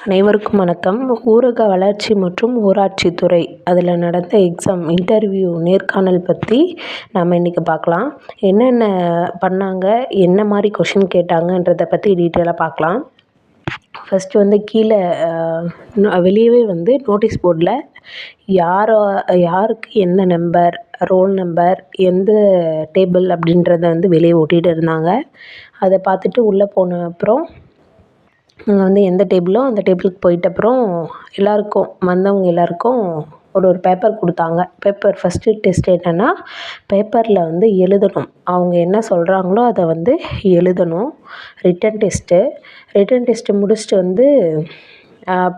அனைவருக்கும் வணக்கம். ஊரக வளர்ச்சி மற்றும் ஊராட்சித்துறை அதில் நடந்த எக்ஸாம் இன்டர்வியூ நேர்காணல் பற்றி நம்ம இன்றைக்கி பார்க்கலாம். என்னென்ன பண்ணாங்க, என்ன மாதிரி கொஷின் கேட்டாங்கன்றதை பற்றி டீட்டெயிலாக பார்க்கலாம். ஃபஸ்ட்டு வந்து கீழே வெளியவே வந்து நோட்டீஸ் போர்டில் யாருக்கு என்ன நம்பர், ரோல் நம்பர், எந்த டேபிள் அப்படின்றத வந்து வெளியே ஒட்டிகிட்டு இருந்தாங்க. அதை பார்த்துட்டு உள்ளே போன அப்புறம் அங்கே வந்து எந்த டேபிளோ அந்த டேபிளுக்கு போயிட்ட அப்புறம் எல்லாருக்கும் வந்தவங்க எல்லாருக்கும் ஒரு பேப்பர் கொடுத்தாங்க. பேப்பர் ஃபஸ்ட்டு டெஸ்ட் என்னென்னா, பேப்பரில் வந்து எழுதணும். அவங்க என்ன சொல்கிறாங்களோ அதை வந்து எழுதணும். ரிட்டன் டெஸ்ட்டு முடிச்சுட்டு வந்து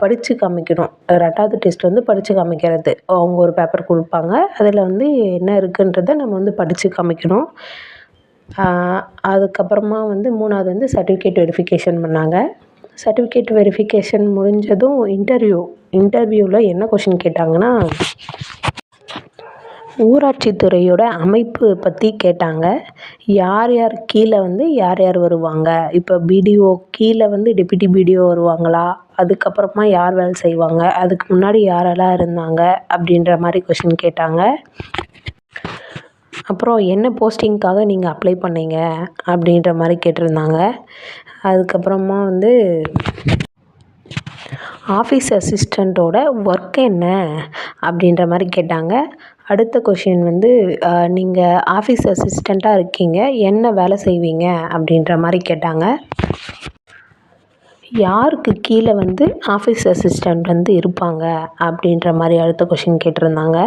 படித்து காமிக்கணும். 2வது டெஸ்ட் வந்து படித்து காமிக்கிறது. அவங்க ஒரு பேப்பர் கொடுப்பாங்க. அதில் வந்து என்ன இருக்குன்றதை நம்ம வந்து படித்து காமிக்கணும். அதுக்கப்புறமா வந்து 3வது வந்து சர்டிஃபிகேட் வெரிஃபிகேஷன் பண்ணாங்க. சர்டிஃபிகேட் வெரிஃபிகேஷன் முடிஞ்சதும் இன்டர்வியூவில் என்ன கொஷின் கேட்டாங்கன்னா, ஊராட்சித்துறையோட அமைப்பு பற்றி கேட்டாங்க. யார் யார் கீழே வந்து யார் யார் வருவாங்க, இப்போ பிடிஓ கீழே வந்து டெப்யூட்டி பிடிஓ வருவாங்களா, அதுக்கப்புறமா யார் வேலை செய்வாங்க, அதுக்கு முன்னாடி யாரெல்லாம் இருந்தாங்க அப்படின்ற மாதிரி கொஷின் கேட்டாங்க. அப்புறம் என்ன போஸ்டிங்க்காக நீங்கள் அப்ளை பண்ணீங்க அப்படின்ற மாதிரி கேட்டிருந்தாங்க. அதுக்கப்புறமா வந்து ஆஃபீஸ் அசிஸ்டண்ட்டோட ஒர்க் என்ன அப்படின்ற மாதிரி கேட்டாங்க. அடுத்த கொஷின் வந்து நீங்கள் ஆஃபீஸ் அசிஸ்டண்ட்டாக இருக்கீங்க, என்ன வேலை செய்வீங்க அப்படின்ற மாதிரி கேட்டாங்க. யாருக்கு கீழே வந்து ஆஃபீஸ் அசிஸ்டண்ட் வந்து இருப்பாங்க அப்படின்ற மாதிரி அடுத்த கொஷின் கேட்டிருந்தாங்க.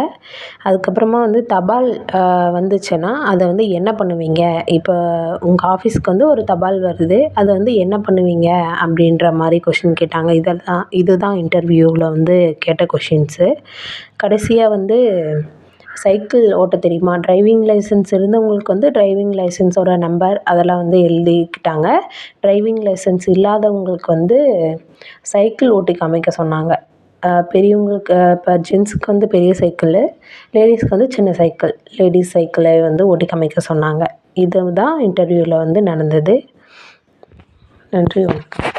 அதுக்கப்புறமா வந்து தபால் வந்துச்சுன்னா அதை வந்து என்ன பண்ணுவீங்க, இப்போ உங்கள் ஆஃபீஸ்க்கு வந்து ஒரு தபால் வருது, அதை வந்து என்ன பண்ணுவீங்க அப்படின்ற மாதிரி கொஷின் கேட்டாங்க. இதுதான் இன்டர்வியூவில் வந்து கேட்ட கொஷின்ஸு. கடைசியாக வந்து சைக்கிள் ஓட்ட தெரியுமா, டிரைவிங் லைசன்ஸ் இருந்தவங்களுக்கு வந்து டிரைவிங் லைசன்ஸோட நம்பர் அதெல்லாம் வந்து எழுதிக்கிட்டாங்க. டிரைவிங் லைசன்ஸ் இல்லாதவங்களுக்கு வந்து சைக்கிள் ஓட்டி காமிக்க சொன்னாங்க. பெரியவங்களுக்கு இப்போ ஜென்ஸுக்கு வந்து பெரிய சைக்கிளு, லேடிஸ்க்கு வந்து சின்ன சைக்கிள், லேடிஸ் சைக்கிளை வந்து ஓட்டி காமிக்க சொன்னாங்க. இதுதான் இன்டர்வியூவில் வந்து நடந்தது. நன்றி, வணக்கம்.